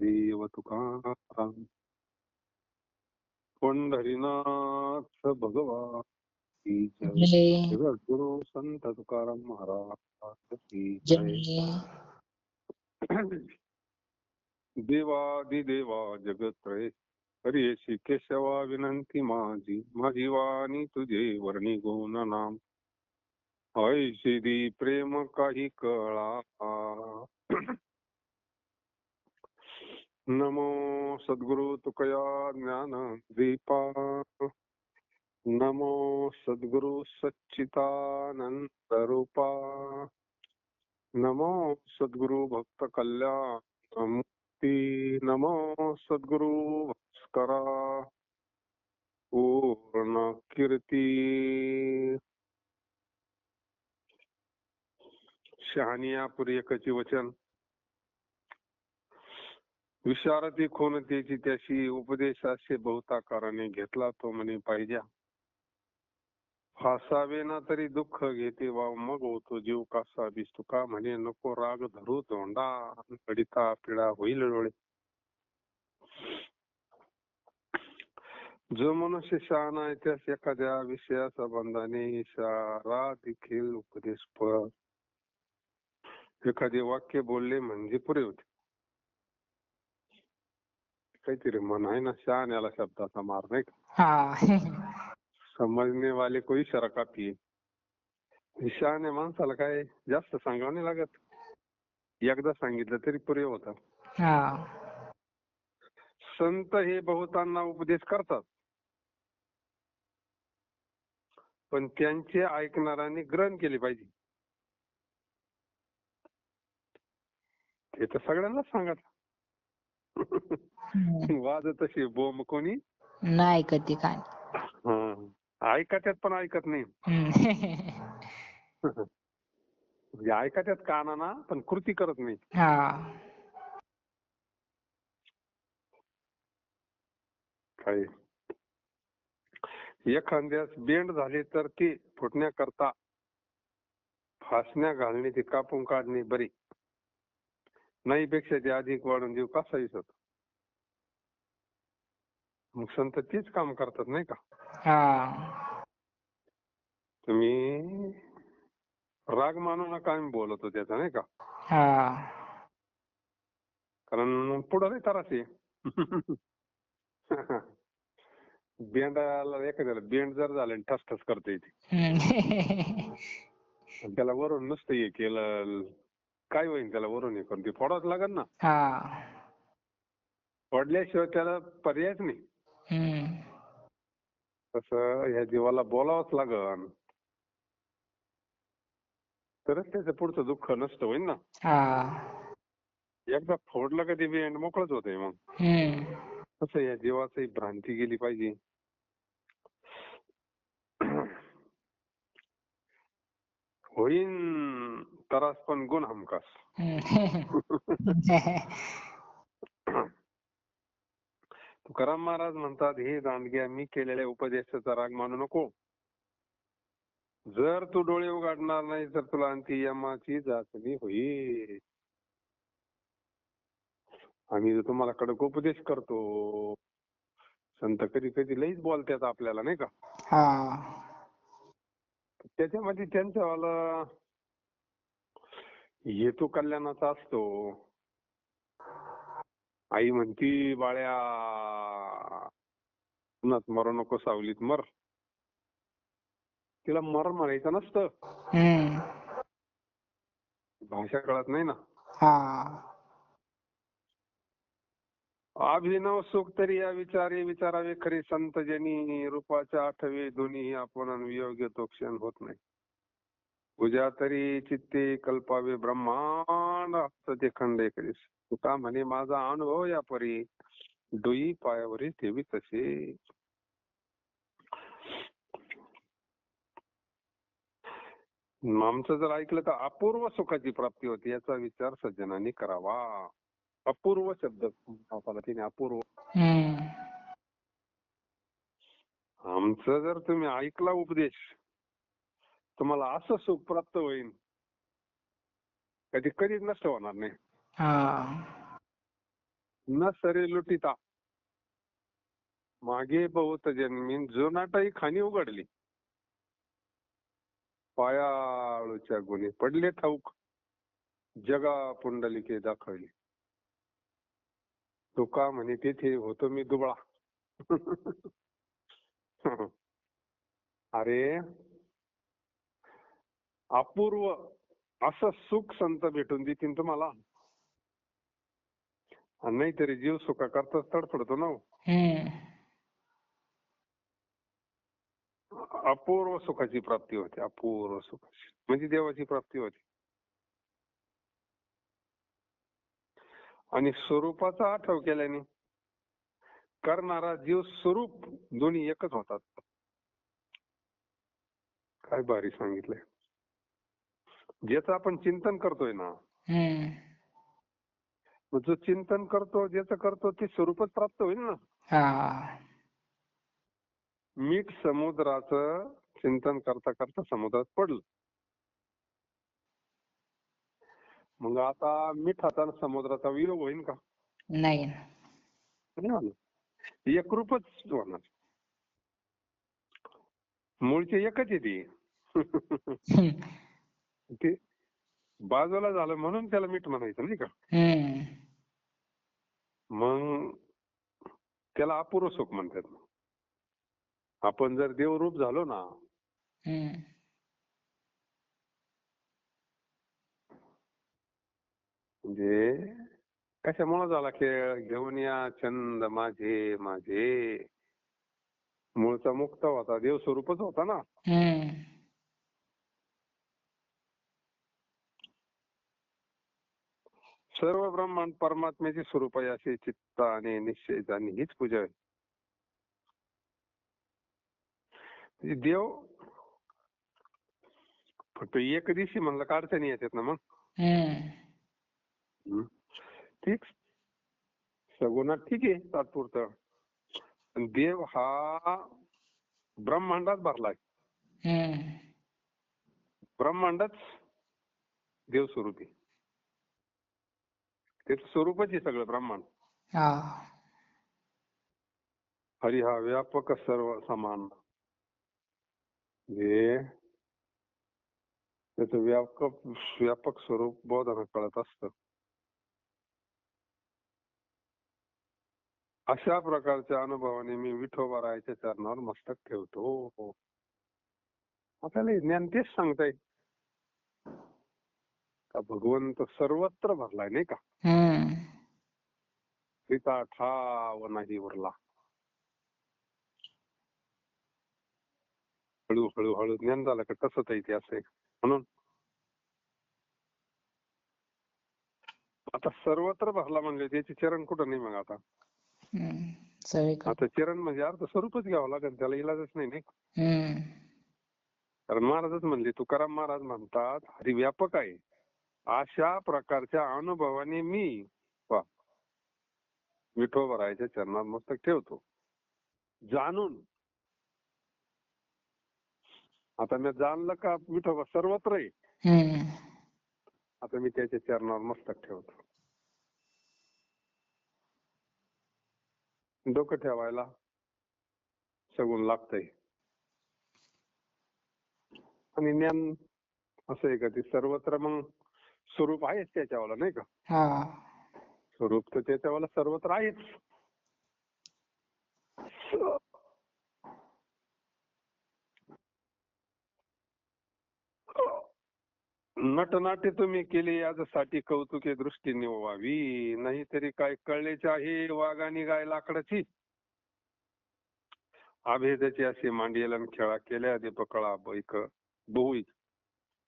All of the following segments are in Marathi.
ज्ञानदेव तुकाराम. पंढरीनाथ भगवान की जय. जय जगद्गुरु संत तुकाराम महाराज की जय. जय देवादिदेवा जगत्रय हरियसी केशवा विनंती माझी. माझी वाणी तुझे वर्णी गुण नाम. ऐशी दी प्रेम काही कळा. नमो सद्गुरु तुकया ज्ञान दीपा. नमो सद्गुरु सच्चिदानंद रूपा. नमो सद्गुरु भक्त कल्याण मुक्ती. नमो सद्गुरु भास्करा पूर्ण कीर्ती. शहानिया पुरी एकची वचन. विशारती खोनतेची त्याशी उपदेशाचे बहुताकाराने घेतला तो म्हणे पाहिजे. फासावे ना तरी दुःख घेते वाव मग होतो जीव कासा बिस्तुका. म्हणे नको राग धरू धोंडा गडिता पिढा होईल डोळे. जो मनुष्य शहाणा आहे त्यास एखाद्या विषयाचा बंधाने इशारा देखील उपदेशपर. एखादे वाक्य बोलले म्हणजे पुरे होते. काहीतरी मन आहे ना, शहाण्याला शब्दाचा मार नाही का. हा समजणे वाले कोई इशारा काफी आहे. शहाण्या माणसाला काय जास्त सांगावं नाही लागत. एकदा सांगितलं तरी पुरे होतं. हा संत हे बहुतांना उपदेश करतात, पण त्यांचे ऐकणाऱ्यांनी ग्रहण केले पाहिजे. ते तर सगळ्यांनाच सांगत. वाद तशी बोंब कोणी नाही कधी काय ऐकत्यात पण ऐकत नाही. म्हणजे ऐकत्यात कानाना पण कृती करत नाही. हा काय एखाद्यास बेंड झाले तर ते फुटण्याकरता फासण्या घालणे ते कापून काढणे बरे. नाही पेक्षा ते अधिक वाढून जीव कसा दिसत. मग संत तेच काम करतात नाही का. हा तुम्ही राग मानू नका आम्ही बोलतो त्याचा नाही का. हा कारण पुढे नाही त्रास आहे. बेंडाला एखाद्याला बेंड जर झालं ठस ठस करता येते. त्याला वरून नसतं हे केलं काय होईल. त्याला वरून हे करून ते फोडावंच लागेल ना. हा फोडल्याशिवाय त्याला पर्यायच नाही. तसं ह्या जीवाला बोलावंच लागल तरच त्याचं पुढचं दुःख नसतं होईल ना. एकदा फोडलं का ते बेंड मोकळच होतंय. मग तसं या जीवाची भ्रांती गेली पाहिजे. होईन त्रास पण गुण हमखास. तुकाराम महाराज म्हणतात, हे दांडग्या मी केलेल्या उपदेशाचा राग मानू नको. जर तू डोळे उघडणार नाही तर तुला अंती यमाची चाचणी होईल. आम्ही तुम्हाला कडक उपदेश करतो. संत कधी कधी लईच बोलतात आपल्याला नाही का. त्याच्यामध्ये त्यांच्यावाला हेतू कल्याणाचा असतो. आई म्हणती बाळ्या उन्हात मरू नको सावलीत मर. तिला मर म्हणायचं नसतं. भाषा कळत नाही ना. अभिनव सुख तरी या विचारे विचारावे खरे संत जनी. रूपाच्या आठवे दोन्ही आपण वियोग्य तो क्षण होत नाही. पूजा तरी चित्ते कल्पावे ब्रह्मांड ते खंडे करीस. तुका म्हणे माझा अनुभव या परी डोई पायावरी ठेवी तसे. आमचं जर ऐकलं तर अपूर्व सुखाची प्राप्ती होती याचा विचार सज्जनांनी करावा. अपूर्व शब्द वापरला तिने, अपूर्व. आमचं जर तुम्ही ऐकला उपदेश तुम्हाला असं सुख प्राप्त होईल कधी कधीच नष्ट होणार नाही. न सरे लुटिता मागे बहुत जन्मीन जुनाटाई खाणी उघडली. पायाळूच्या गुणी पडले ठाऊक जगा पुंडलिके दाखवली. तुका म्हणे तेथे होतो मी दुबळा. अरे अपूर्व असं सुख संत भेटून देतील तुम्हाला. नाहीतरी जीव सुखा करताच तडफडतो ना. अपूर्व सुखाची प्राप्ती होते. अपूर्व सुखाची म्हणजे देवाची प्राप्ती होते. आणि स्वरूपाचा आठव केल्याने करणारा जीव स्वरूप दोन्ही एकच होतात. काय भारी सांगितलंय. ज्याचं आपण चिंतन करतोय ना, जो चिंतन करतो ज्याचं करतो ते स्वरूपच प्राप्त होईल ना. मीठ समुद्राचं चिंतन करता करता समुद्रात पडलं. मग आता मिठाचा समुद्राचा वियोग होईल का? नाही. एकरूपच होणार. मूळचे एकच आहे ते. ते बाजूला झालं म्हणून त्याला मीठ म्हणायचं नाही का. मग त्याला अपूर्व सुख म्हणतात. आपण जर देवरूप झालो ना, म्हणजे कशामुळे झाला खेळ. घेऊन या छंद माझे माझे. मूळचा मुक्त होता, देव स्वरूपच होता ना. सर्व ब्रह्मांड परमात्म्याचे स्वरूप आहे असे चित्त आणि निश्चय आणि हीच पूजा आहे. देव फक्त एक दिवशी म्हणलं का अडचणी येतात ना. मग ठीक सगुणात ठीक आहे तात्पुरतं. देव हा ब्रह्मांडात भरलाय. ब्रह्मांडच देव स्वरूप आहे. त्याचं स्वरूपच आहे सगळं ब्रह्मांड. हरी हा व्यापक सर्व समान. हे त्याचं व्यापक स्वरूप बौद्धांना कळत असतं. अशा प्रकारच्या अनुभवाने मी विठोबारायाच्या चरणावर मस्तक ठेवतो. आपल्याला ज्ञान तेच सांगताय का भगवंत सर्वत्र भरलाय नाही का. सीता ठाव नाही उरला. हळूहळू हळू ज्ञान झालं का कसं ते असं. म्हणून आता सर्वत्र भरला म्हणजे त्याचे चरण कुठं नाही. मग आता चरण म्हणजे अर्थ स्वरूपच घ्यावं लागेल, त्याला इलाजच नाही. कारण महाराजच म्हणले, तुकाराम महाराज म्हणतात हरी व्यापक आहे. अशा प्रकारच्या अनुभवाने मी विठोबारायाच्या चरणात मस्तक ठेवतो जाणून. आता मी जाणलं का विठोबा सर्वत्र आहे. आता मी त्याच्या चरणावर मस्तक ठेवतो. डोकं ठेवायला सगुण लागतंय. आणि ज्ञान असं आहे का ते सर्वत्र मग स्वरूप आहेच त्याच्यावाला नाही का. स्वरूप तर त्याच्यावाला सर्वत्र आहेच. नटनाट्य तुम्ही केले यासाठी कौतुके दृष्टी निववावी. नाहीतरी काय कळलेच आहे वाघ आणि गाय लाकडाची. अभेदाची अशी मांडियलन खेळा केल्या दे पकळा बैक बहु.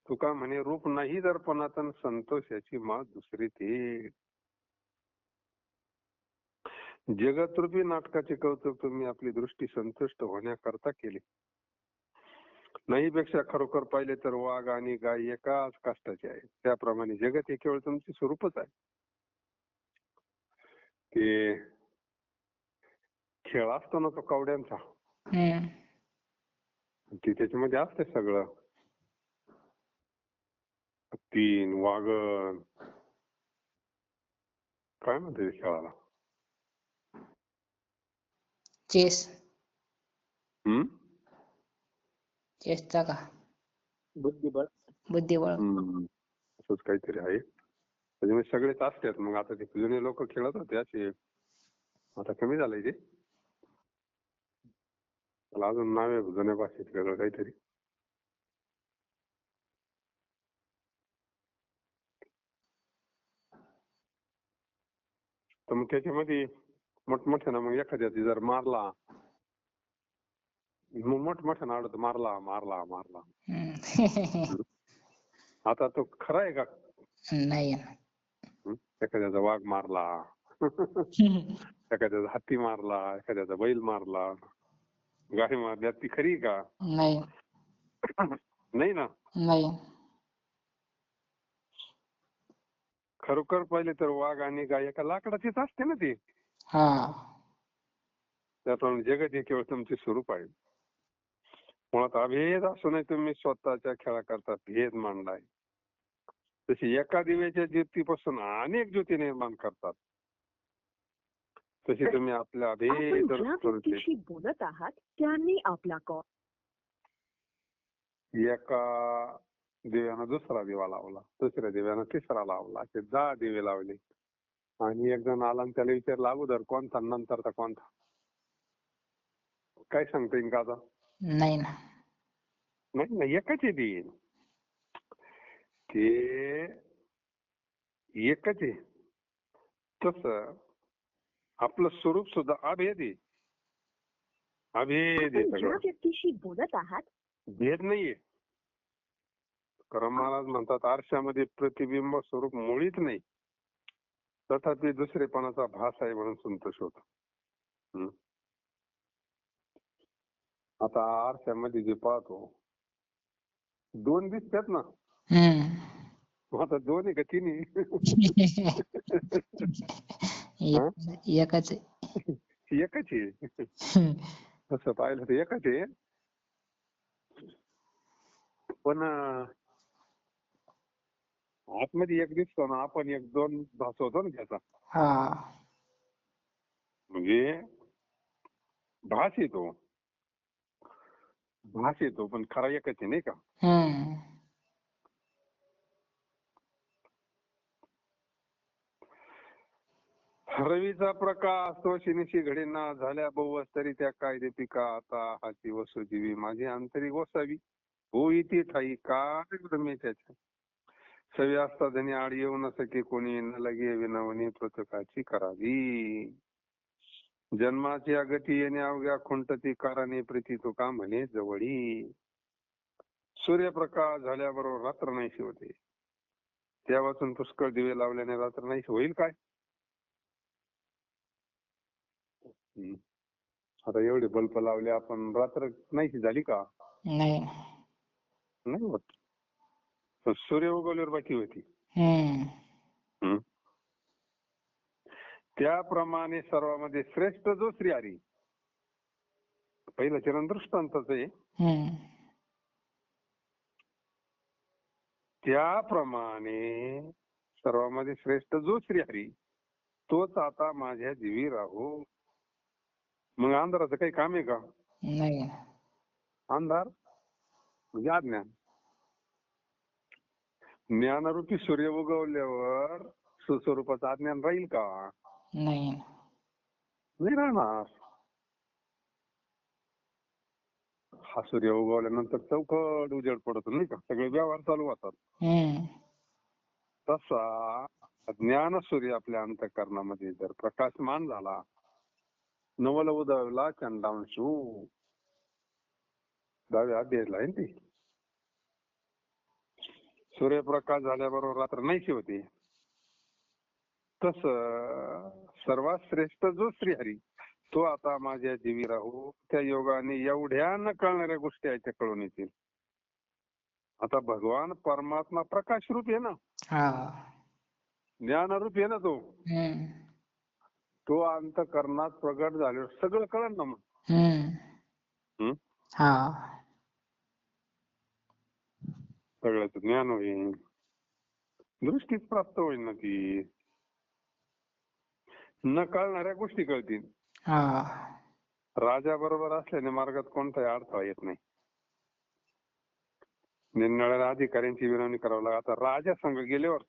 तुका म्हणे रूप नाही दर्पणातन संतोषाची मा दुसरी ते. जगतरूपी नाटकाचे कौतुक तुम्ही आपली दृष्टी संतुष्ट होण्याकरता केली. नाही पेक्षा खरोखर पाहिले तर वाघ आणि गाय एकाच काष्टाचे आहे. त्याप्रमाणे जगत हे केवळ तुमचे स्वरूपच आहे. ते खेळ असतो ना तो कवड्यांचा, ते त्याच्यामध्ये असते सगळं. हत्तीन वाघन काय म्हणते खेळाला चेस हम्म चेसचा का बुद्धिबळ. बुद्धिबळ असंच काहीतरी आहे. त्याच्यामुळे सगळेच असतात. मग आता ते जुने लोक खेळत होते असे. आता कमी झालंय ते. त्याला अजून नाव आहे जुन्या भाषेत वेगळं काहीतरी. तर मग त्याच्यामध्ये मोठमोठ्यानं मग एखाद्याची जर मारला, मग मोठमोठ्यानं आडत मारला मारला मारला. हम्म. आता तो खरा आहे का? नाही एखाद्याचा वाघ मारला, एखाद्याचा हत्ती मारला, एखाद्याचा बैल मारला, गाय मारली, ती खरी आहे का? नाही नाही ना. नाही खरोखर पहिले तर वाघ आणि गाय एका लाकडाचीच असते ना ती. हा त्याप्रमाणे जगत हे केवळ तुमचे स्वरूप आहे. मुळात अभेद असूनही तुम्ही स्वतःच्या खेळाकरता भेद मांडलाय. तशी एका दिव्याच्या ज्योतीपासून अनेक ज्योती निर्माण करतात. तशी तुम्ही आपल्या आपण अभेद ज्या व्यक्तीशी बोलत आहात त्यांनी आपला कॉल एका दिव्यानं दुसरा दिवा लावला, दुसऱ्या दिव्यानं तिसरा लावला, असे 10 दिवे लावले. आणि एक जण आला आणि त्याला विचारलं अगोदर कोणता नंतरचा कोणता. काय सांगता येईल का आता? नाही ना नाही ना, एकच आहे ती. ते एकच आहे. तसं आपलं स्वरूप सुद्धा अभेद आहे. अभेद आहे आपण ज्या सगळं, व्यक्तीशी बोलत आहात भेद नाहीये. करम महाराज म्हणतात आरशामध्ये प्रतिबिंब स्वरूप मुळीच नाही, तथापि दुसरेपणाचा भास आहे म्हणून संतोष होतो. आता आरशामध्ये जे पाहतो दोन दिसतात ना. हम्म आता दोन आहे का तीन आहे? एकच आहे एकच आहे. तसं पाहिलं तर एकच आहे. पण आतमध्ये एक दिसतो ना, आपण एक दोन भास होतो ना त्याचा. हा म्हणजे भास येतो, भास येतो, पण खरा एकच आहे नाही का? हम्म रवीचा प्रकाश तो शिनीशी घडीना झाल्या बहुवस तरी त्या कायदे पिका आता हाची वसुजीवी माझी अंतरी गोसावी होई ती ठाई काय मी त्याच्या सवी असता धनी आड येऊ न सके कोणी न लगे विनवणी पृथकाची करावी जन्माची अगती येणे अवघ्या खुंटती कारणे प्रीती तुका म्हणे जवळी सूर्यप्रकाश झाल्याबरोबर रात्र नाहीशी होते. त्या वाचून पुष्कळ दिवे लावल्याने रात्र नाहीशी होईल काय? आता एवढे बल्ब लावले आपण, रात्र नाहीशी झाली का? नाही नाही होत. पण सूर्य उगवल्यावर बाकी होती. त्याप्रमाणे सर्वांमध्ये श्रेष्ठ जो श्रीहरी, पहिलं चरण दृष्टांताच आहे. त्याप्रमाणे सर्वांमध्ये श्रेष्ठ जो श्रीहरी तोच आता माझ्या जीवी राहो. मग अंधाराचं काही काम आहे का? नाही अंधार म्हणजे अज्ञान. ज्ञानरूपी सूर्य उगवल्यावर सुस्वरूपाचं अज्ञान राहील का? नाही नाही राहणार. हा सूर्य उगवल्यानंतर चौकट उजेड पडतो नाही का, सगळे व्यवहार चालू होतात. तसा ज्ञान सूर्य आपल्या अंतःकरणामध्ये जर प्रकाशमान झाला, नवल उदवला चंडांशू, 10व्या अध्यायाला आहे ती. सूर्यप्रकाश झाल्याबरोबर रात्र नाहीशी होते. तस सर्वात श्रेष्ठ जो श्रीहरी तो आता माझ्या जीवी राहू. त्या योगाने एवढ्या न कळणाऱ्या गोष्टी आहेत त्या कळून येतील. आता भगवान परमात्मा प्रकाश रूप आहे ना, ज्ञानरूप आहे ना तो. तो अंतःकरणात प्रगट झाल्यावर सगळं कळण ना मग. सगळ्याचं ज्ञान होईल, दृष्टीच प्राप्त होईल ना ती. न कळणाऱ्या गोष्टी कळतील. राजा बरोबर असल्याने मार्गात कोणताही अडथळा येत नाही. निरनिराळ्या अधिकाऱ्यांची विनवणी करावी लागते. आता राजा संघ गेल्यावर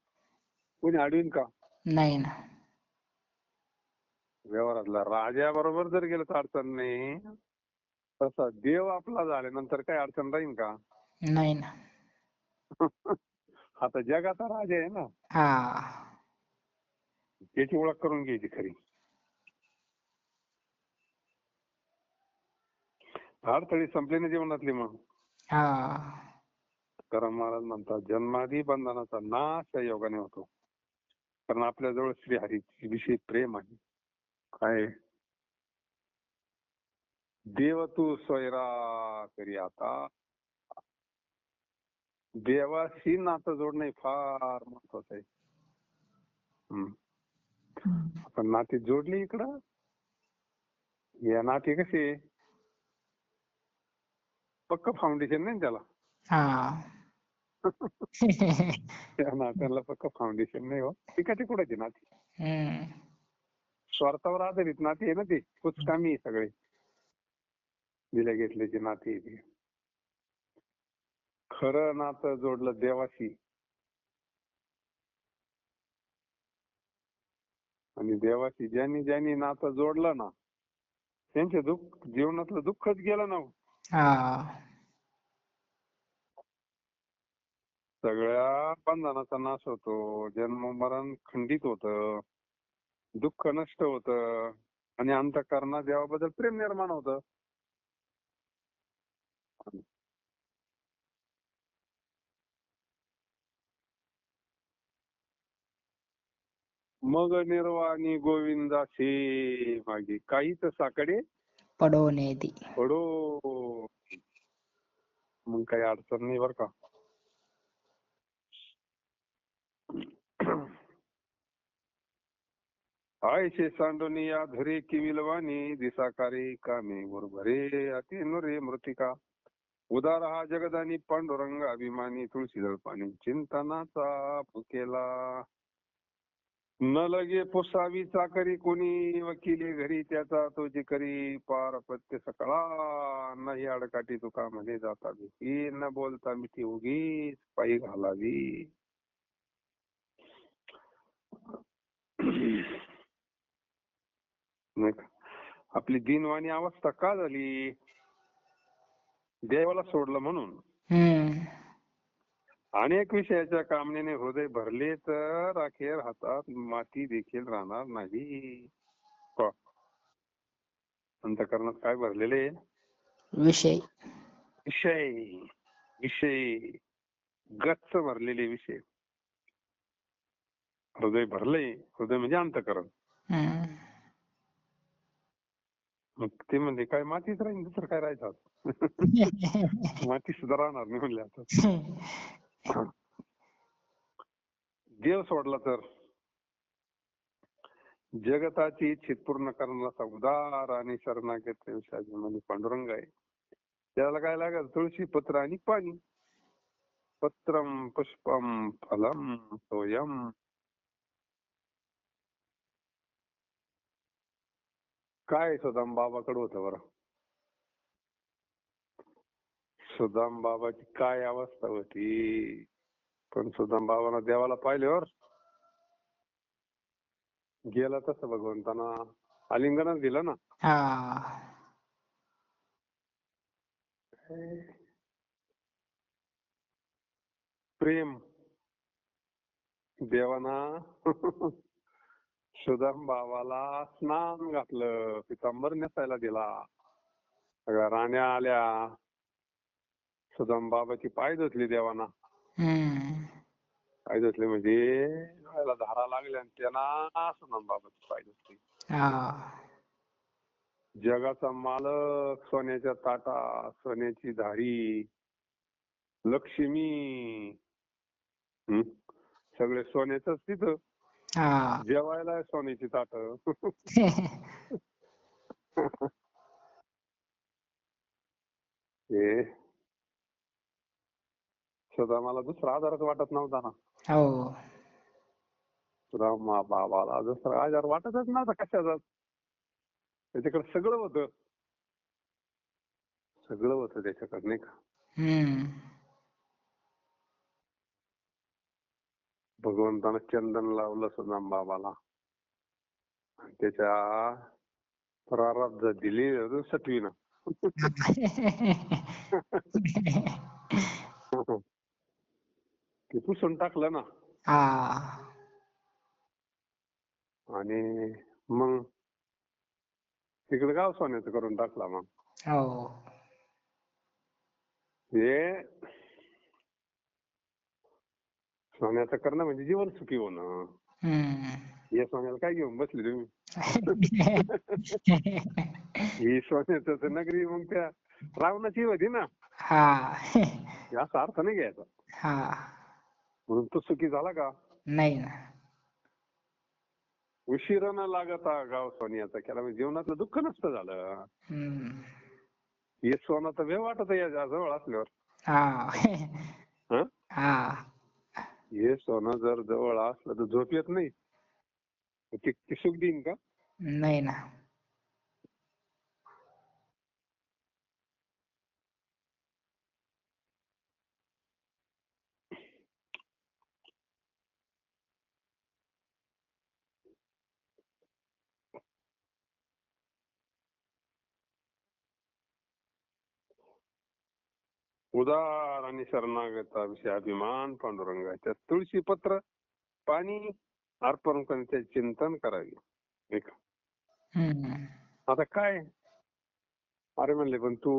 कोणी अडवीन का? नाही ना. व्यवहारातला राजा बरोबर जर गेलं तर अडचण नाही. तसा देव आपला झाल्यानंतर काही अडचण राहील का? नाही ना. आता जगाचा राजा आहे ना, हा. त्याची ओळख करून घ्यायची खरी. अडथळे संपले ना जीवनातले मग. हा. तुकाराम महाराज म्हणतात जन्मादी बंधनाचा नाश या योगाने होतो. कारण आपल्याजवळ श्री हरीची विषयी प्रेम आहे. काय देव तू स्वैरा करी आता. देवाशी नातं जोडणे फार महत्वाचं आहे. आपण नाती जोडली इकडं. या नाती कशी पक्क फाउंडेशन नाही त्याला. हा. त्या नात्याला पक्क फाउंडेशन नाही हो. ती कुठाची नाती. हम्म. स्वार्थावर आधारित नाती आहे ना ती. कुचकामी आहे सगळे. दिल्या घेतल्याची नाती आहे ती. खरं नातं जोडलं देवाशी आणि देवाशी ज्यांनी ज्यांनी नातं जोडलं ना त्यांचे दुःख जीवनातलं दुःखच गेलं ना. हा. सगळ्या बंधनाचा नाश होतो. जन्म मरण खंडित होतं. दुःख नष्ट होतं आणि अंतःकरणात देवाबद्दल प्रेम निर्माण होतं. मग निर्वाणी गोविंदाशी मागे काहीच साकडे पडवणे दी. पडो. मग काही अडचण नाही बर का. आयशे सांडोनी या धरे किविलवाणी दिसाकारी कामे गुरभरे अति नुरे मृतिका. उदार हा जगदानी पांडुरंग अभिमानी तुळशीदळ पाणी चिंतनाचा भुकेला. न लगे पुसावी चाकरी कोणी वकिली घरी त्याचा तोची करी पारपत्य सकळा. नाही अडकाठी तुका मध्ये जाता भीती न बोलता मिठी उगीच पायी घालावी. आपली दीनवाणी अवस्था का झाली? देवाला सोडलं म्हणून. अनेक विषयाच्या कामनेने हृदय भरले तर अखेर हातात माती देखील राहणार नाही. अंतःकरणात काय भरलेले? विषय. विषय. विषय गच्च भरलेले विषय. हृदय भरलंय. हृदय म्हणजे अंतःकरण. मग ते म्हणजे काय मातीच राहील. दुसरं काय राहायचं? माती सुद्धा राहणार नाही म्हणले आता. देव सोडला तर जगताची इच्छित पूर्ण करणारा उदार आणि शरणागत म्हणजे पांडुरंग आहे. त्याला काय लागेल? तुळशी पत्र आणि पाणी. पत्रम पुष्पम फलम सोयम. काय सुदाम बाबाकडे होतं बरं? सुदाम बाबाची काय अवस्था होती? पण सुदाम बाबांना देवाला पाहिल्यावर गेला तसं भगवंतांना आलिंगनच दिलं ना. प्रेम देवाना सुदाम बाबाला स्नान घातलं. पितांबर नेसायला दिला. सगळ्या राण्या आल्या. सुदाम बाबाची पाय धुतली देवाना. पाय धुतले म्हणजे डोळ्याला धारा लागल्या आणि त्यांना सुदाम बाबाची पाय धुतली. जगाचा मालक, सोन्याच्या ताटा, सोन्याची धारी, लक्ष्मी, सगळे सोन्याचंच तिथं. जेवायला सोन्याची ताट. हे सुदामाला दुसरा आजारच वाटत नव्हता ना. सुदाम बाबाला दुसरा आजार वाटतच नव्हता कशाचा. त्याच्याकडे सगळं होतं. सगळं होतं त्याच्याकडे नाही का. हम्म. भगवंतानं चंदन लावलं सुदाम बाबाला आणि त्याच्या प्रारब्ध दिली सटवीनं. ते पुसून टाकलं ना. हा. आणि मग तिकडे गाव सोन्याचं करून टाकला. मग हो. हे सोन्याचं करणं म्हणजे जीवन सुखी होणं. हम्म. हे सोन्याला काय घेऊन बसले तुम्ही. ही सोन्याचं नगरी मग त्या रावणाची होती ना. हा. याचा अर्थ नाही घ्यायचा. हा. म्हणून तो सुखी झाला का. नाही ना. उशिरानं लागत हा गाव सोन्याचा केला म्हणजे जीवनातलं दुःख नसतं झालं. हम्म. हे सोनं तर भेव वाटत या जवळ असल्यावर. हा. हं? हा. हे सोनं जर जवळ असलं तर झोप येत नाही. ते सुख देईन का. नाही ना. उदार आणि शरणागता विषय अभिमान पांडुरंगाच्या तुळशी पत्र पाणी अर्पण करून त्याचे चिंतन करावे. नाही का. हम्म. आता काय अरे म्हणले पण तू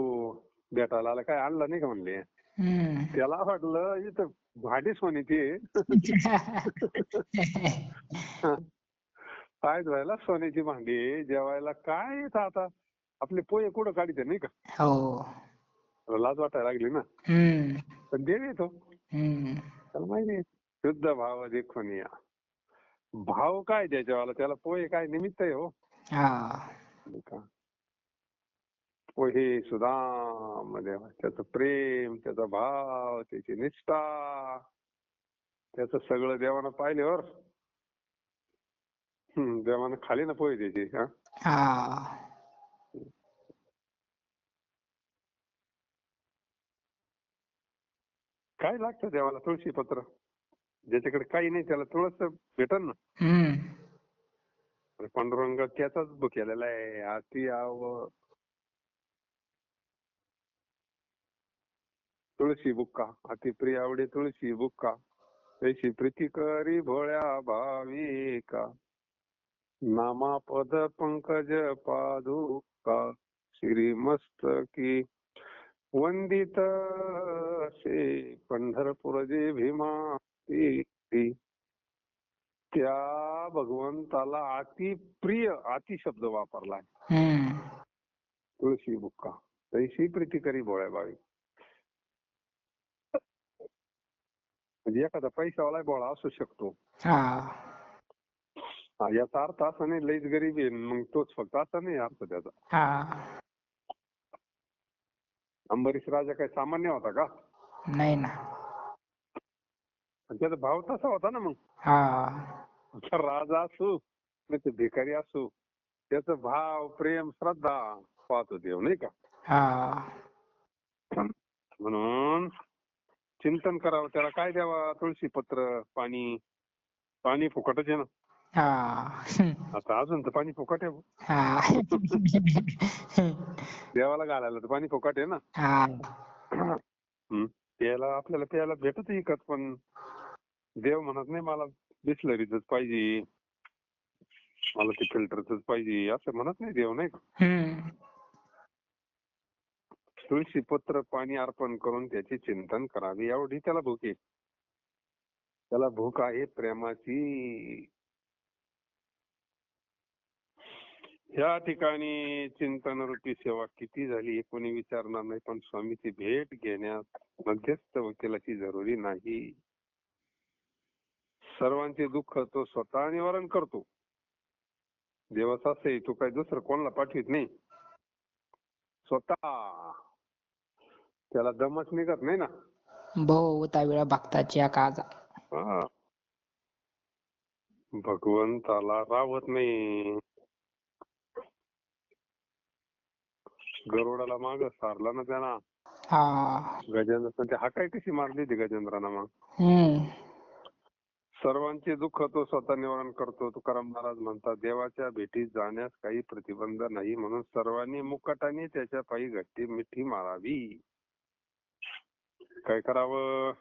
भेटायला आला काय आणलं नाही का म्हणले. हम्म. त्याला वाटलं इथं भाडी सोन्याची आहे. काय धुवायला सोन्याची भांडी जेवायला काय इथं आता आपले पोहे कुठं काढते नाही का. हो. लाज वाटायला लागली ना. हम्म. पण देव येतो हम्म. त्याला माहिती आहे. शुद्ध भाव देखून या. भाव काय त्याच्यावाला त्याला पोहे काय निमित्त आहे हो. हा. नाही का. पोहे सुदाम देवा त्याचं प्रेम त्याचा भाव त्याची निष्ठा त्याचं सगळं देवानं पाहिल्यावर देवानं खाली ना पोहे त्याचे. हा. काय लागतं देवाला तुळशी पत्र. ज्याच्याकडे काही नाही त्याला तुळस भेटन ना. हम्म. पांडुरंग त्याचाच केलेला आहे. अति आव तुळशी बुक्का अति प्रिय आवडे तुळशी बुक्का तैशी प्रीती करी भोळ्या भाविका नामा पद पंकज पादुका श्री मस्तकी वंदित से पंढरपूर जे भीमा त्या भगवंताला अति प्रिय अति शब्द वापरलाय. हम्म. तुळशी बुक्का तैशी प्रीती करी भोळ्या भावी. म्हणजे एखादा पैशावाला भोळा असू शकतो. हा. याचा अर्थ असा नाही लईच गरीबी आहे मग तोच फक्त असा नाही अर्थ त्याचा. हा. अंबरीश राजा काही सामान्य होता का. नाही ना. त्याचा भाव तसा होता ना. मग हा. राजा असू नाही तर भिकारी असू त्याचा भाव प्रेम श्रद्धा पाहतो देव नाही का. हा. म्हणून चिंतन करावं. त्याला काय द्यावा. तुळशी पत्र पाणी. पाणी फुकटच आहे ना. हा. आता अजून तर पाणी फुकट आहे. हा. देवाला घालायला तर पाणी फुकट आहे ना. हा. प्यायला आपल्याला प्यायला भेटत विकत पण देव म्हणत नाही मला बिस्लरीच पाहिजे मला ते फिल्टरच पाहिजे असं म्हणत नाही देव नाही का. हम्म. तुळशी पत्र पाणी अर्पण करून त्याचे चिंतन करावे एवढी त्याला भूक आहे. त्याला भूक आहे प्रेमाची. ह्या ठिकाणी चिंतन रूपी सेवा किती झाली हे कोणी विचारणार नाही पण स्वामीची भेट घेण्यास मध्यस्थ वकिलाची जरुरी नाही. सर्वांचे दुःख तो स्वतः निवारण करतो. देवाचा असं तो काही दुसरं कोणाला पाठवित नाही. स्वतः त्याला दमच निघत नाही ना. बहुता वेळा भक्ताची काजा. भगवंताला रावत नाही. गरुडाला माग सारला ना त्यांना. हा. गजेंद्र पण ते हाकाय कशी मारली ती गजेंद्रानं मग. हम्म. सर्वांचे दुःख तो स्वतः निवारण करतो. तुकाराम महाराज म्हणतात, देवाच्या भेटीत जाण्यास काही प्रतिबंध नाही, म्हणून सर्वांनी मुकाटाने त्याच्या पायी घट्टी मिठी मारावी. काय करावं?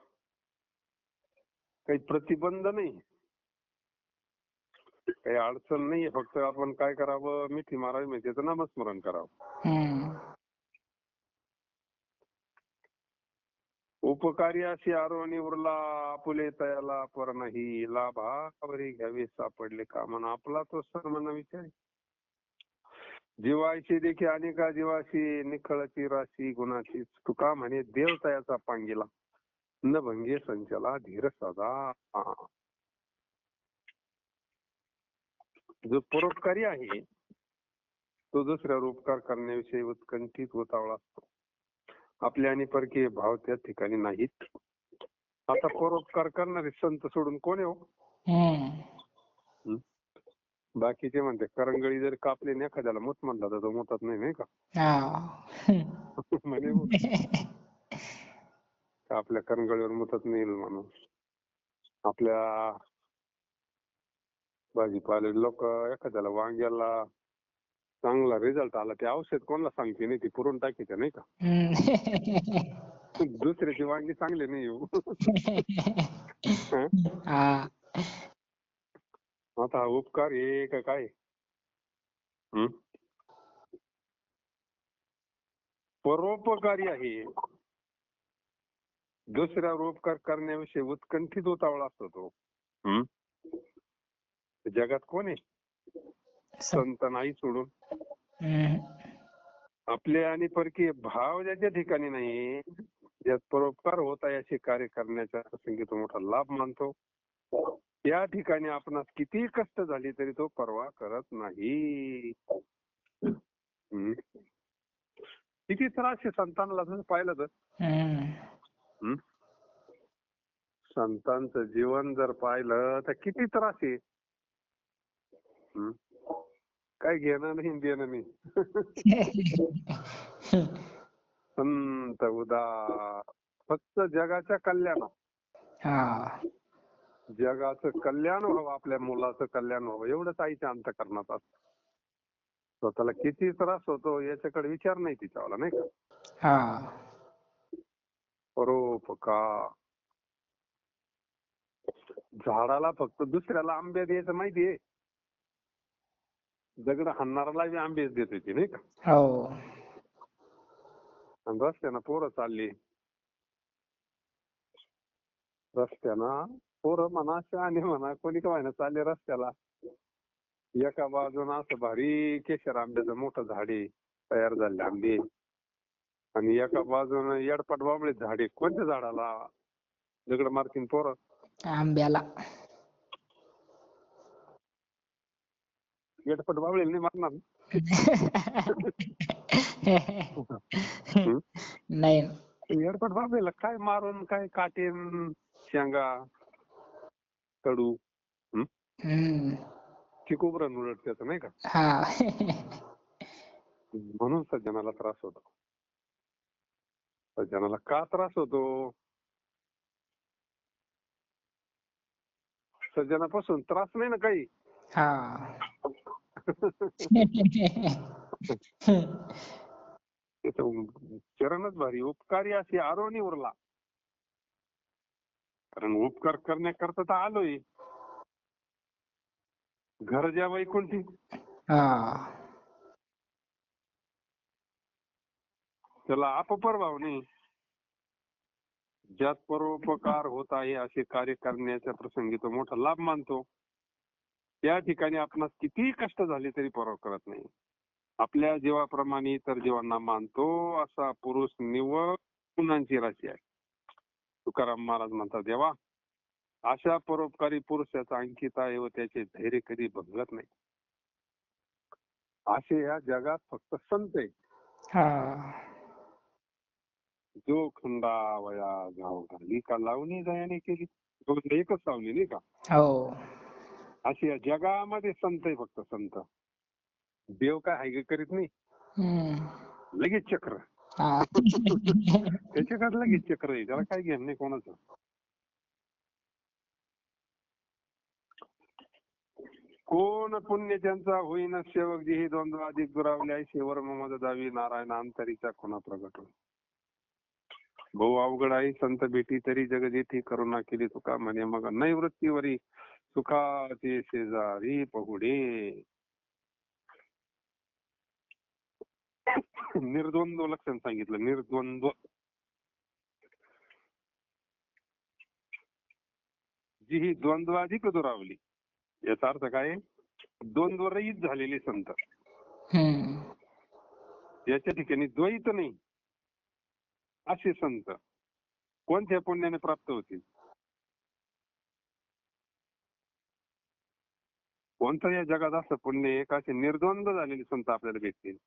काही प्रतिबंध नाही, काही अडचण नाही, फक्त आपण काय करावं? मिठी मारावी, म्हणजे त्याचं नामस्मरण करावं. हम्म. उपकारी अशी आरोणी उरला, आपुले तयाला पर नाही, लाभावरी घ्यावे सापडले का, म्हणा आपला तो सर्वना विचार. जीवाशी देखी अनेका जीवाशी, निखळची राशी गुणाची, तुका म्हणे देव तयाचा पांगिला, न भंगे संचला धीर सदा. जो परोपकारी आहे तो दुसऱ्यावर उपकार करण्याविषयी उत्कंठित उतावळा असतो. आपले आणि परकीय भाव त्या ठिकाणी नाहीत. आता परोपकार करणारे संत सोडून कोण आहे हो? हम्म. बाकीचे म्हणते करंगळी जर कापली नाही एखाद्याला मुत म्हणला तर तो मुतत नाही, नाही का? हा. म्हणे हो, आपल्या करंगळीवर मुतत नाही म्हणून. आपल्या भाजीपाले लोक एखाद्याला वांग्याला चांगला रिझल्ट आला ते औषध कोणाला सांगते नाही, ती पुरून टाकीते, नाही का? दुसऱ्याची वांगी चांगले नाही येऊ. हा. आता उपकार हे का काय? परोपकारी आहे. दुसऱ्यावर उपकार करण्याविषयी उत्कंठित उतावळा असतो तो. जगात कोण आहे संत नाही सोडून? आपले आणि परकीय भाव ज्याच्या ठिकाणी नाही, ज्यात परोपकार होत आहे असे कार्य करण्याच्या प्रसंगी तो मोठा लाभ मानतो. या ठिकाणी आपणास किती कष्ट झाली तरी तो पर्वा करत नाही. किती त्रास आहे संतांना जर पाहिलं तर. संतांचं जीवन जर पाहिलं तर किती त्रास आहे. काय घेणं नाही देणं नाही. संत उदार, फक्त जगाच्या कल्याण, जगाचं कल्याण व्हावं, आपल्या मुलाचं कल्याण व्हावं, एवढंच आईच्या अंतःकरणात असतं. स्वतःला किती त्रास होतो याच्याकडे विचार नाही तिच्यावाला, नाही का? परोपकार. झाडाला फक्त दुसऱ्याला आंबे द्यायचं माहितीये, दगड हाणणाराला बी आंबेच देत होती, नाही का? आणि रस्त्यानं पोरं चालली, रस्त्यानं पोरं म्हणा शहाणे म्हणा कोणी का व्हायना चालले रस्त्याला, एका बाजून असं भारी केशर आंब्याचं मोठं झाडे तयार झाले आंबे, आणि एका बाजून येडपाट बाबळे झाडे. कोणत्या झाडाला दगड मारतीन पोरं? आंब्याला. येडपाट बाबळे नाही मारणार. नाही. येडपाट बाबळेला काय मारून काय काटेन शेंगा कडू चिकोबरं उलट त्याचं, नाही का? म्हणून सज्जनाला त्रास होतो. सज्जनाला का त्रास होतो? सज्जनापासून त्रास नाही ना काही. चरणच भारी. उपकारी अशी आरोणी उरला, कारण उपकार करण्याकरता तर आलोय. घर ज्या वैकुंठी, त्याला अपपर भाव नाही. ज्यात परोपकार होत आहे असे कार्य करण्याच्या प्रसंगी तो मोठा लाभ मानतो. त्या ठिकाणी आपणास किती कष्ट झाले तरी पर्वा करत नाही. आपल्या जीवाप्रमाणे इतर जीवांना मानतो असा पुरुष निव्वळ गुणांची राशी आहे. तुकाराम महाराज म्हणतात, देवा अशा परोपकारी पुरुषाचा अंकित आहे व त्याचे धैर्य कधी भंगत नाही. असे या जगात फक्त संत आहे. जो खंडावया गाव घाली का लावणी दयाने केली, एकच लावली, नाही का? अशी या जगामध्ये संत आहे, फक्त संत. देव काय हाय करीत नाही. लगेच चक्र. हा. त्याच्याकडे लगेच चक्र आहे, त्याला काय घेणं नाही कोणाचं. कोण पुण्य त्यांचा होईना सेवक जेही द्वंद्व अधिक दुरावले ऐसे वर्म मद दावी नारायण अंतरीचा खुणा प्रगट. भाऊ अवघड आहे संत भेटी तरी जग जेठी करुणा केली तुका म्हणे मग नैवृत्तीवरी सुखाचे शेजारी पहुडे. निर्द्वंद्व लक्षण सांगितलं, निर्द्वंद्व. जी ही द्वंद्वाधिक दुरावली, याचा अर्थ काय? द्वंद्व रहित झालेले संत. हम्म. याच्या ठिकाणी द्वैत नाही असे संत कोणत्या पुण्याने प्राप्त होतील? कोणतं या जगात असं पुण्य एक असे निर्द्वंद्व झालेले संत आपल्याला भेटतील?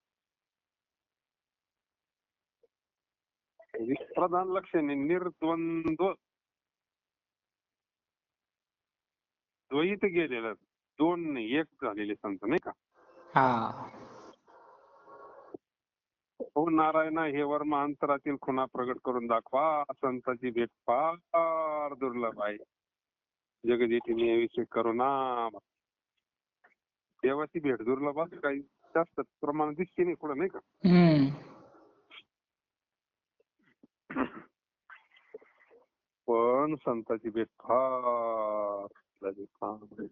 प्रधान लक्षण आहे निर्द्वंद्व. द्वैत गेलेलं, दोन नाही एक झालेले संत, नाही का? हा. हो नारायणा हे वर्म अंतरातील खुणा प्रगट करून दाखवा. संताची भेट फार दुर्लभ आहे, जगजेठी विषय करुणा. देवाची भेट दुर्लभ असं काही जास्त प्रमाणात दिसते नाही कुठं, नाही का? हम्म. पण संताची भेट फार दुर्लभ.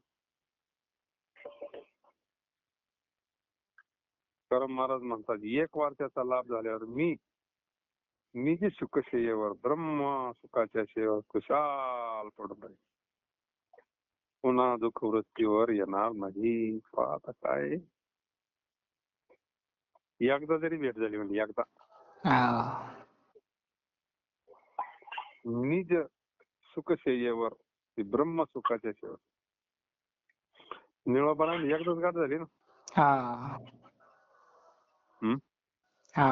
करम महाराज म्हणतात एक वार त्याचा लाभ झाल्यावर मी जे सुखशय्येवर ब्रह्म सुखाच्या शेवर कुशाल पडत आहे, पुन्हा दुःख वृत्तीवर येणार नाही. आता काय, एकदा जरी भेट झाली म्हणजे एकदा हा. निज सुखशय्येवर ब्रह्म सुखाच्या शेवर निळोपणा एकदाच गाठ झाली ना. हा. हम्म. हा.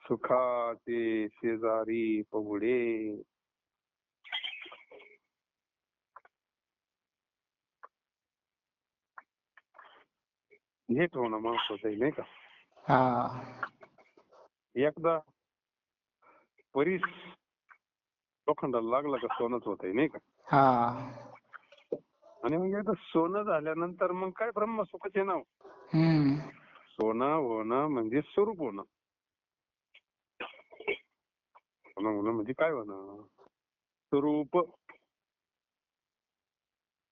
सुखाचे शेजारी पहुडे. हे होणं महत्वाचं आहे, नाही का? हा. एकदा परीस लोखंडाला लागला का सोनच होत आहे, नाही का? हा. आणि मग एकदा सोनं झाल्यानंतर मग काय ब्रह्मसुखाचे नाव. हम्म. सोनं होणं म्हणजे स्वरूप होणं. सोनं होणं म्हणजे काय होणं? स्वरूप.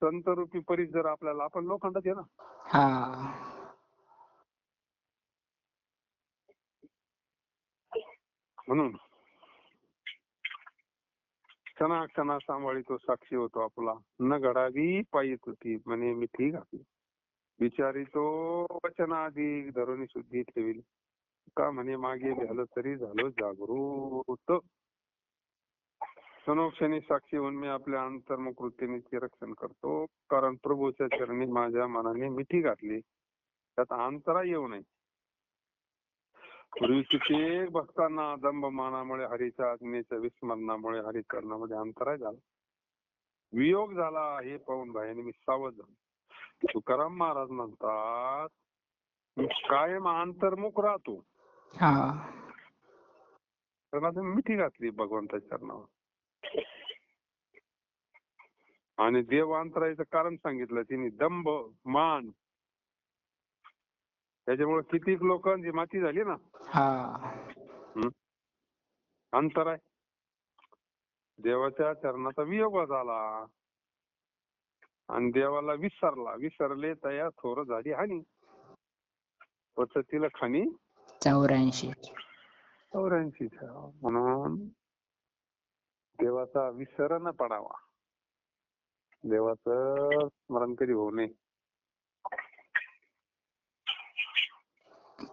संतरूपी परीस जर आपल्याला, आपण लोखंडात आहे ना. हा. म्हणून क्षणा सांभाळी साक्षी होतो आपला. न घडावी पायी होती म्हणे मिठी घातली, बिचारी तो वचनाधी धरुणी शुद्धी ठेवली. का म्हणे मागे झालं तरी झालो जागृत. क्षणोक्षणी साक्षी होऊन मी आपल्या अंतर्मुख वृत्तीने रक्षण करतो, कारण प्रभूच्या चरणी माझ्या मनाने मिठी घातली, त्यात अंतरा येऊ नये. पूर्वी कित्येक भक्तांना दंभमानामुळे हरीच्या आज्ञेच्या विस्मरणामुळे हरिचरणामध्ये अंतराय झाला, वियोग झाला. हे पाहून भाईने मी सावध झालो. तुकाराम महाराज म्हणतात मी कायम अंतर्मुख राहतो, हा. तर आता मिठी घातली भगवंताच्या चरणावर. आणि देव अंतरायचं कारण सांगितलं तिने, दंभ मान. त्याच्यामुळे कितीक लोकांची माती झाली ना. हा. अंतर आहे. देवाच्या चरणाचा वियोग झाला आणि देवाला विसरले तया थोर झाली हानी. पचतीला खाणी 84. म्हणून देवाचा विसर न पडावा, देवाचं स्मरण कधी होऊ नये.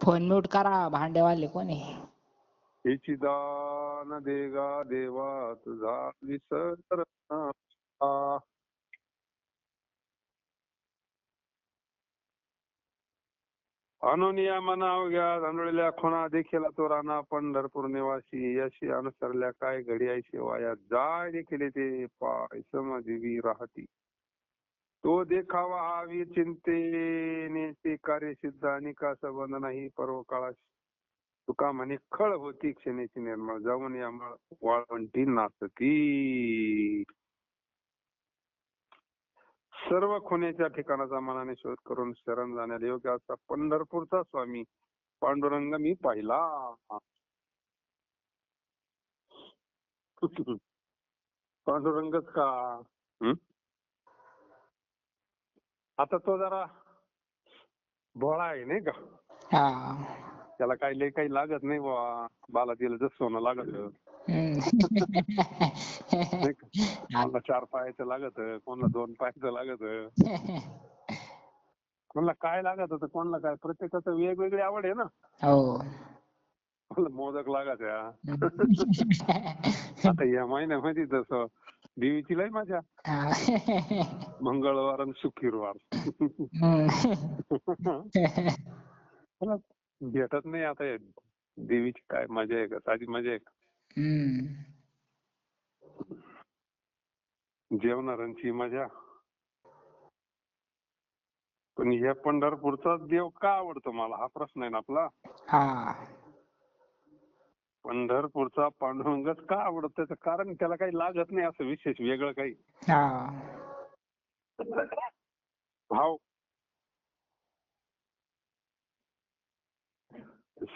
फोन म्यूट करा, भांडेवाले कोणी? हेची दान देगा देवा तुझा विसर न. अनुनिया मना अवघ्या धांडळल्या खुणा देखील तो राणा पंढरपूर निवासी, यशी अनुसरल्या काय घडी ऐशी वाया जाय देखील ते पाय समाधी राहती. तो देखावा हवी चिंतेने ते कार्य सिद्ध आणि का संबंध नाही पर्व काळास. तुका म्हणे खळ होती क्षणेची निर्मळ जाऊन या वाळवंटी नाचती. सर्व खुण्याच्या ठिकाणाचा मनाने शोध करून शरण जाण्याला योग्य असा पंढरपूरचा स्वामी पांडुरंग मी पाहिला. पांडुरंगच का? हं? आता तो जरा भोळा आहे नाही का? हा. त्याला काही लय काही लागत नाही बुवा. बाला तिला जसं सोनं लागत हम्म. नाही का? कोणाला 4 पायाचं लागत, कोणाला 2 पायाचं लागत, कोणाला काय लागत होतं, कोणाला काय. प्रत्येकाचं वेगवेगळी आवड आहे ना. हो. मला मोदक लागायच्या. आता या महिन्यामध्ये जसं देवीची लय मजा. हा. मंगळवार आणि शुक्रवार. मला भेटत नाही आता हे. देवीची काय मजा आहे का? साधी मजा आहे का? हम्म. जेवणाऱ्यांची मजा. पण ह्या पंढरपूरचा देव का आवडतो मला हा प्रश्न आहे ना आपला. हा. पंढरपूरचा पांडुरंगच का आवडतो त्याचं कारण त्याला काही लागत नाही असं विशेष वेगळं काही. हा. भाव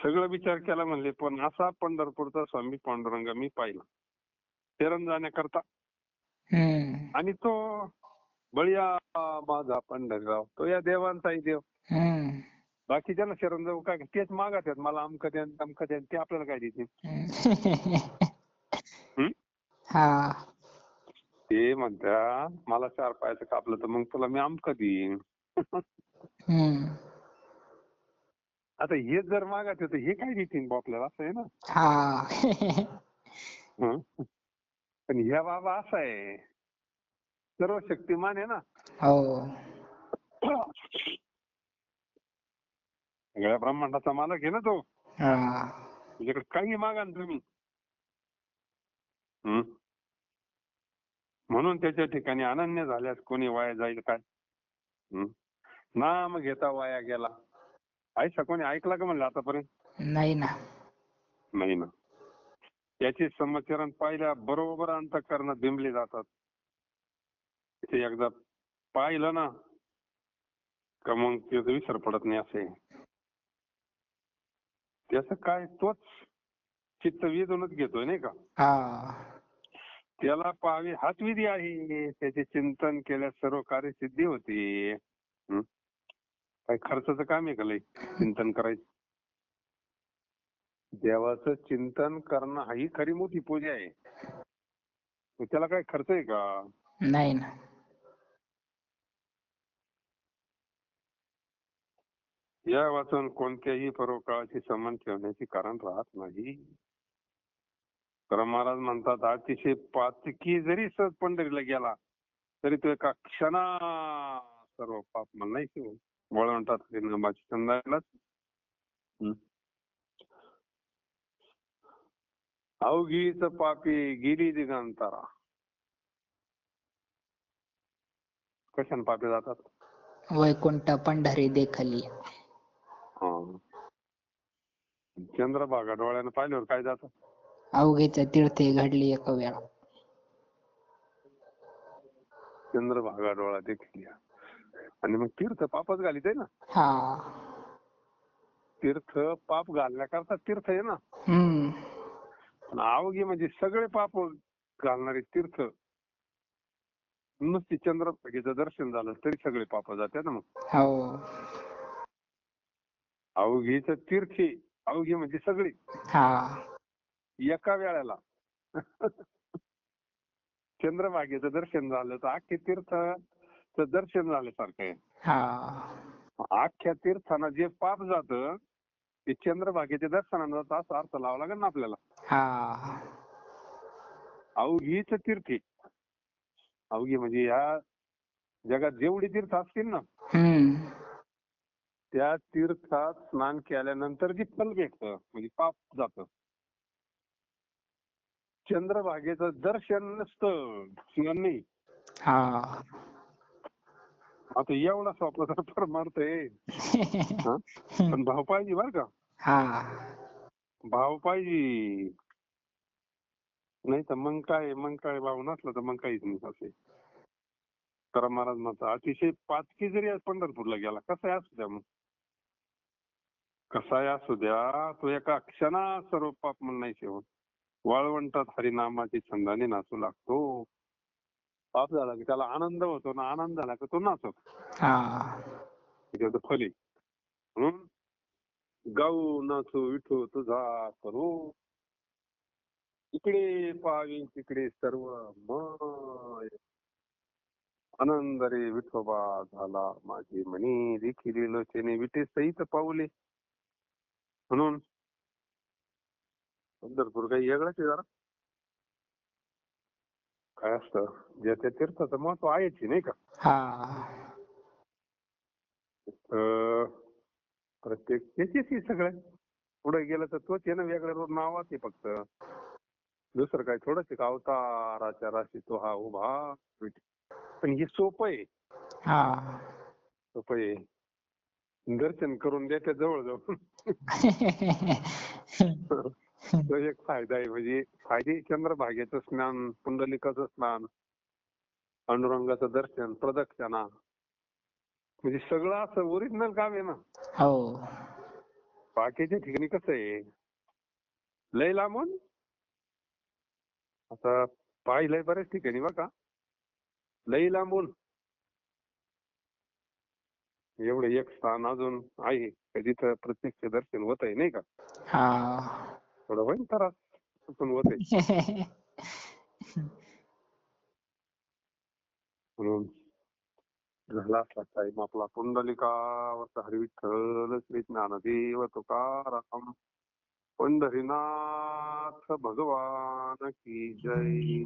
सगळं विचार केला म्हणले पण असा पंढरपूरचा स्वामी पांडुरंग मी पाहिला शरण जाण्याकरता. हम्म. आणि तो बळीया माझा पंढरराव तो या देवांचाही देव. हम्म. बाकीच्यांना शरण जाऊ काय तेच मागत आहेत मला अमकं द्या तमकं द्या ते आपल्याला काय देतील. हं? हा. ते म्हणतात मला 4 पायाचं कापलं तर मग तुला मी अमकं देईन. हम्म. आता हे जर मागत आहे तर हे काय देतील बा आपल्याला असं आहे ना. हा. हं? पण ह्या बाबा असा आहे सर्व शक्तिमान आहे ना. हो. सगळ्या ब्रह्मांडाचा मालक आहे ना तो. हा. तुझ्याकडे काही मागा ना तुम्ही. हं? म्हणून त्याच्या ठिकाणी अनन्य झाल्यास कोणी वाया जाईल काय. हं? नाम घेता वाया गेला. ऐसा कोणी ऐकला का म्हणलं आतापर्यंत? नाही ना. नाही ना. त्याचे समचरण पाहिल्या बरोबर अंतःकरणात बिंबले जातात. ते एकदा पाहिलं ना का मग त्याचा विसर पडत नाही असे. त्याचं काय तोच चित्त वेधूनच घेतोय नाही का. हा. त्याला पाहावे हाच विधी आहे. त्याचे चिंतन केल्यास सर्व कार्य सिद्धी होते. हं? काय खर्चाचं काम आहे का लय चिंतन करायचं. देवाचं चिंतन करणं ही खरी मोठी पूजा आहे. त्याला काय खर्च आहे का? नाही ना. या वाचून कोणत्याही परोपकाराशी संबंध ठेवण्याचे कारण राहत नाही. तर महाराज म्हणतात अतिशय पातकी जरी सहज पंढरीला गेला तरी तो एका क्षणा सर्व पाप मला नाही की वळवंटात नमाची चंदालाच. अवघीच पापी गेली दिगंतरा. कशाने पापी जातात? वैकुंठ पंढरी देखली. चंद्रभागा डोळ्यानं पाहिल्यावर काय जातं? अवघेच तीर्थे घडली एक वेळा. चंद्रभागा डोळा देखील. आणि मग तीर्थ पापच घालीत आहे ना. हा. तीर्थ पाप घालण्याकरता तीर्थ आहे ना. हम्म. अवघी म्हणजे सगळे पाप घालणारे तीर्थ. नुसती चंद्रभागेचं दर्शन झालं तरी सगळे पाप जाते ना मग. हो. अवघीच तीर्थी अवघी म्हणजे सगळी हा. एका वेळेला. चंद्रभागेचं दर्शन झालं तर अख्खे तीर्थचं दर्शन झाल्यासारखं आहे. हा. अख्ख्या तीर्थांना जे पाप जातं ते चंद्रभागेच्या दर्शनानं जातं असा अर्थ लावा लागेल ना आपल्याला. हा. अवघीच तीर्थी. अवघी म्हणजे या जगात जेवढी तीर्थ असतील ना हम्म. त्या तीर्थात स्नान केल्यानंतर जे फल भेटतं म्हणजे पाप जातं. चंद्रभागेचं दर्शन नसतं स्नान नाही. हा. आता एवढा स्वप्नाचा परमार्थ आहे. हा? पण भाव पाहिजे बरं का, हा भाव पाहिजे. नाही तर मग काय भाव नसला तर मग काहीच नाही असे. तर महाराज म्हणतात अतिशय पातकी जरी आज पंढरपूरला गेला कसाही असू द्या, मग कसाही असू द्या, तो एका क्षणा सर्व पाप म्हणून नाही सेवन. वाळवंटात हरिनामाची छंदाने नाचू लागतो. पाप झाला की त्याला आनंद होतो ना, आनंद झाला की तो नाचतो. हा त्याचं फल आहे. म्हणून गाऊ नाचू विठू तुझा करू, इकडे पाहावी तिकडे सर्व मय. आनंद रे विठोबा झाला माझी म्हणी, देखील लोचने विटे सहित पाऊले. म्हणून पंढरपूर काही वेगळंच आहे जरा. काय असतं, ज्या त्या तीर्थाचं महत्व आहेच नाही का. हा प्रत्येक त्याचीच सगळं. पुढे गेलं तर तोच आहे ना, वेगळं नावाच आहे फक्त. दुसरं काय थोडंच का, अवताराच्या राशी तो हा उभा. पण हे सोपं आहे, हा सोपं आहे. दर्शन करून द्यायचं जवळ जाऊन. तो एक फायदा आहे. म्हणजे फायदे चंद्रभागेचं स्नान, पुंडलिकाचं स्नान, पांडुरंगाचं दर्शन, प्रदक्षिणा, म्हणजे सगळं असं ओरिजिनल काम आहे ना. हो बाकीच्या ठिकाणी कसं आहे, लय लांबून आता पाहिलंय बऱ्याच ठिकाणी बघा, लय लांबून एवढं एक स्थान अजून आहे जिथं प्रत्यक्ष दर्शन होत आहे नाही का. हा थोडं होईल त्रास पण होत आहे. म्हणून झाला असला टाईम आपला. पुंडलिकावरचा हरिविठ्ठल श्री ज्ञानदेव तुकाराम पंढरीनाथ भगवान की जय.